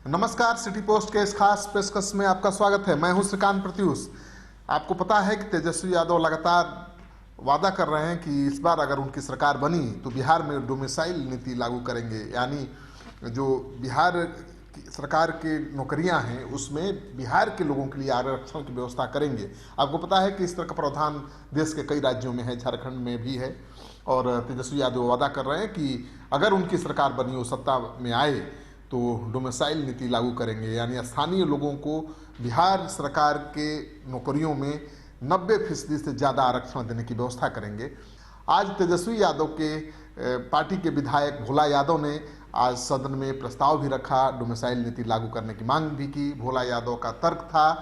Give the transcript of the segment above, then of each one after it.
नमस्कार, city post के इस खास पेशकश में आपका स्वागत है। मैं हूं श्रीकांत प्रत्युष। आपको पता है कि तेजस्वी यादव लगातार वादा कर रहे हैं कि इस बार अगर उनकी सरकार बनी तो बिहार में डोमिसाइल नीति लागू करेंगे, यानी जो बिहार की सरकार की नौकरियां हैं उसमें बिहार के लोगों के लिए आरक्षण की व्यवस्था करेंगे। आपको पता है कि इस तरह का प्रावधान देश के कई राज्यों में है, झारखंड में भी है। और तेजस्वी यादव वादा कर रहे हैं कि अगर उनकी सरकार बनी, वो सत्ता में आए तो डोमिसाइल नीति लागू करेंगे, यानी स्थानीय लोगों को बिहार सरकार के नौकरियों में 90% से ज़्यादा आरक्षण देने की व्यवस्था करेंगे। आज तेजस्वी यादव के पार्टी के विधायक भोला यादव ने आज सदन में प्रस्ताव भी रखा, डोमिसाइल नीति लागू करने की मांग भी की। भोला यादव का तर्क था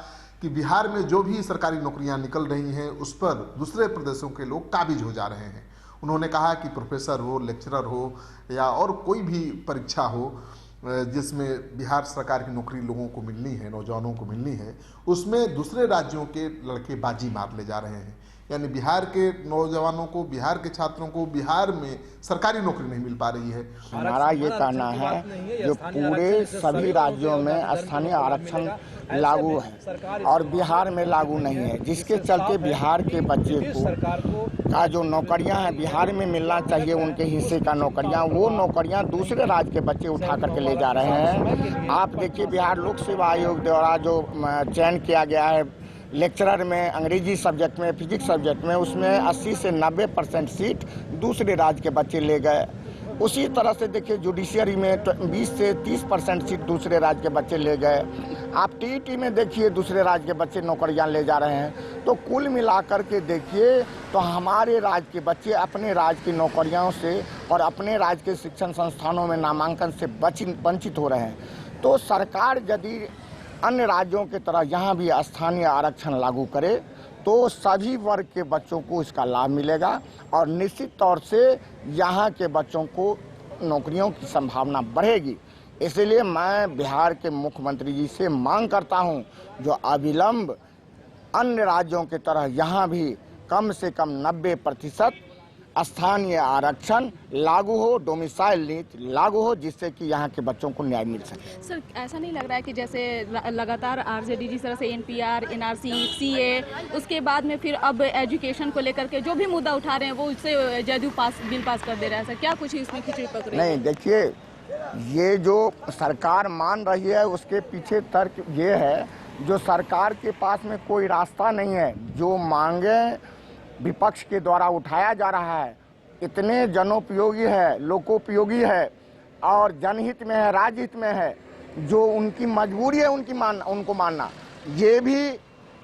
कि बिहार में जो भी सरकारी नौकरियां निकल रही हैं उस पर दूसरे प्रदेशों के लोग काबिज हो जा रहे हैं। उन्होंने कहा कि प्रोफेसर हो, लेक्चरर हो या और कोई भी परीक्षा हो जिसमें बिहार सरकार की नौकरी लोगों को मिलनी है, नौजवानों को मिलनी है, उसमें दूसरे राज्यों के लड़के बाजी मार ले जा रहे हैं। यानी बिहार के नौजवानों को, बिहार के छात्रों को बिहार में सरकारी नौकरी नहीं मिल पा रही है। हमारा ये कहना है जो पूरे सभी राज्यों में स्थानीय आरक्षण लागू है और बिहार में लागू नहीं है, जिसके चलते बिहार के बच्चे को का जो नौकरियां हैं बिहार में मिलना चाहिए, उनके हिस्से का नौकरियां, वो नौकरियां दूसरे राज्य के बच्चे उठा करके ले जा रहे हैं। आप देखिए, बिहार लोक सेवा आयोग द्वारा जो चयन किया गया है लेक्चरर में, अंग्रेजी सब्जेक्ट में, फिजिक्स सब्जेक्ट में, उसमें 80 से 90% सीट दूसरे राज्य के बच्चे ले गए। उसी तरह से देखिए जुडिशियरी में 20 से 30% सीट दूसरे राज्य के बच्चे ले गए। आप टीईटी में देखिए दूसरे राज्य के बच्चे नौकरियां ले जा रहे हैं। तो कुल मिलाकर के देखिए तो हमारे राज्य के बच्चे अपने राज्य की नौकरियों से और अपने राज्य के शिक्षण संस्थानों में नामांकन से वंचित हो रहे हैं। तो सरकार यदि अन्य राज्यों की तरह यहाँ भी स्थानीय आरक्षण लागू करे तो सभी वर्ग के बच्चों को इसका लाभ मिलेगा और निश्चित तौर से यहाँ के बच्चों को नौकरियों की संभावना बढ़ेगी। इसलिए मैं बिहार के मुख्यमंत्री जी से मांग करता हूँ जो अविलंब अन्य राज्यों की तरह यहाँ भी कम से कम 90% स्थानीय आरक्षण लागू हो, डोमिसाइल नीति लागू हो, जिससे कि यहाँ के बच्चों को न्याय मिल सके। सर, ऐसा नहीं लग रहा है कि जैसे लगातार आरजेडी जिस तरह से एनपीआर, एनआरसी, सीए, उसके बाद में फिर अब एजुकेशन को लेकर के जो भी मुद्दा उठा रहे हैं वो उससे जदयू बिल पास कर दे रहा है। सर, क्या कुछ इसमें खिचड़ी पक रही है? नहीं, देखिए, ये जो सरकार मान रही है उसके पीछे तर्क ये है जो सरकार के पास में कोई रास्ता नहीं है। जो मांगे विपक्ष के द्वारा उठाया जा रहा है इतने जनोपयोगी है, लोकोपयोगी है और जनहित में है, राज्यहित में है, जो उनकी मजबूरी है उनको मानना। ये भी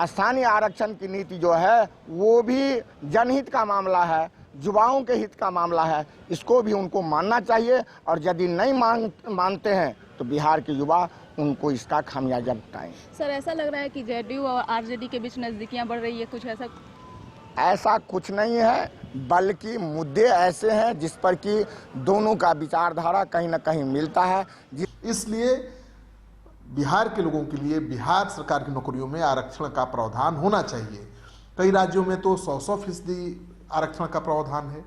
स्थानीय आरक्षण की नीति जो है वो भी जनहित का मामला है, युवाओं के हित का मामला है, इसको भी उनको मानना चाहिए। और यदि नहीं मानते हैं तो बिहार के युवा उनको इसका खामियाजा भुगताएं। सर, ऐसा लग रहा है कि जेडीयू और आरजेडी के बीच नजदीकियां बढ़ रही है, कुछ ऐसा कुछ नहीं है, बल्कि मुद्दे ऐसे हैं जिस पर कि दोनों का विचारधारा कहीं ना कहीं मिलता है। इसलिए बिहार के लोगों के लिए बिहार सरकार की नौकरियों में आरक्षण का प्रावधान होना चाहिए। कई राज्यों में तो 100% आरक्षण का प्रावधान है,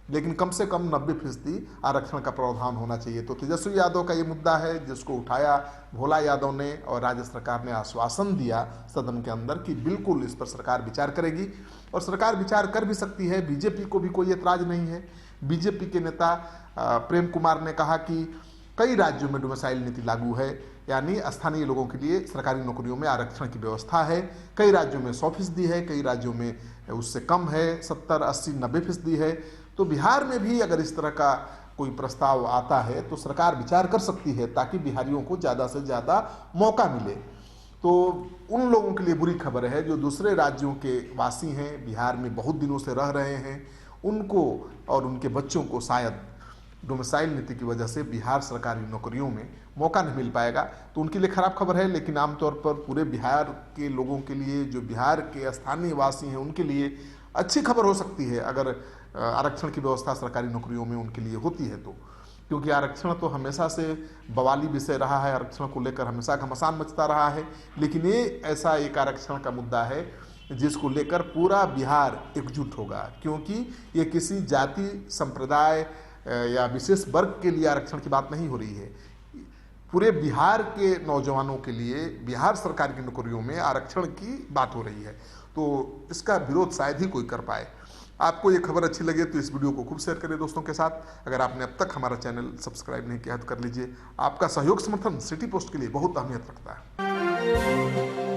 लेकिन कम से कम 90% आरक्षण का प्रावधान होना चाहिए। तो तेजस्वी यादव का ये मुद्दा है जिसको उठाया भोला यादव ने, और राज्य सरकार ने आश्वासन दिया सदन के अंदर कि बिल्कुल इस पर सरकार विचार करेगी। और सरकार विचार कर भी सकती है, बीजेपी को भी कोई एतराज नहीं है। बीजेपी के नेता प्रेम कुमार ने कहा कि कई राज्यों में डोमिसाइल नीति लागू है, यानी स्थानीय लोगों के लिए सरकारी नौकरियों में आरक्षण की व्यवस्था है। कई राज्यों में 100% है, कई राज्यों में उससे कम है, 70, 80, 90% है। तो बिहार में भी अगर इस तरह का कोई प्रस्ताव आता है तो सरकार विचार कर सकती है ताकि बिहारियों को ज़्यादा से ज़्यादा मौका मिले। तो उन लोगों के लिए बुरी खबर है जो दूसरे राज्यों के वासी हैं, बिहार में बहुत दिनों से रह रहे हैं, उनको और उनके बच्चों को शायद डोमिसाइल नीति की वजह से बिहार सरकारी नौकरियों में मौका नहीं मिल पाएगा। तो उनके लिए खराब खबर है, लेकिन आमतौर पर पूरे बिहार के लोगों के लिए, जो बिहार के स्थानीय वासी हैं, उनके लिए अच्छी खबर हो सकती है अगर आरक्षण की व्यवस्था सरकारी नौकरियों में उनके लिए होती है तो। क्योंकि आरक्षण तो हमेशा से बवाली विषय रहा है, आरक्षण को लेकर हमेशा घमासान मचता रहा है, लेकिन ये ऐसा एक आरक्षण का मुद्दा है जिसको लेकर पूरा बिहार एकजुट होगा। क्योंकि ये किसी जाति, संप्रदाय या विशेष वर्ग के लिए आरक्षण की बात नहीं हो रही है। पूरे बिहार के नौजवानों के लिए बिहार सरकार की नौकरियों में आरक्षण की बात हो रही है, तो इसका विरोध शायद ही कोई कर पाए। आपको ये खबर अच्छी लगे तो इस वीडियो को खूब शेयर करें दोस्तों के साथ। अगर आपने अब तक हमारा चैनल सब्सक्राइब नहीं किया तो कर लीजिए। आपका सहयोग समर्थन सिटी पोस्ट के लिए बहुत अहमियत रखता है।